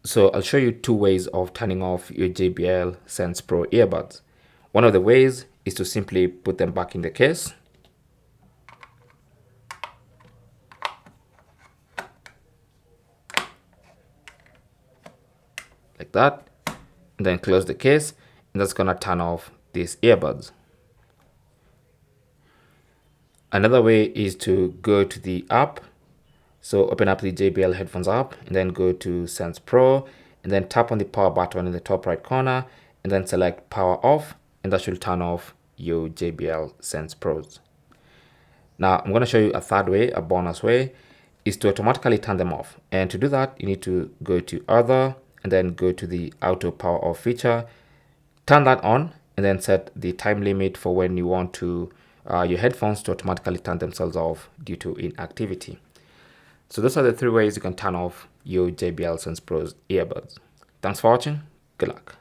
So I'll show you two ways of turning off your JBL Sense Pro earbuds. One of the ways is to simply put them back in the case. Like that. And then close the case, and that's gonna turn off these earbuds. Another way is to go to the app. So open up the JBL headphones app and then go to Sense Pro and then tap on the power button in the top right corner and then select power off, and that should turn off your JBL Sense Pros. Now I'm going to show you a third way, a bonus way, is to automatically turn them off. And to do that, you need to go to other and then go to the auto power off feature, turn that on, and then set the time limit for when you want to your headphones to automatically turn themselves off due to inactivity. So those are the three ways you can turn off your JBL Sense Pros earbuds. Thanks for watching. Good luck.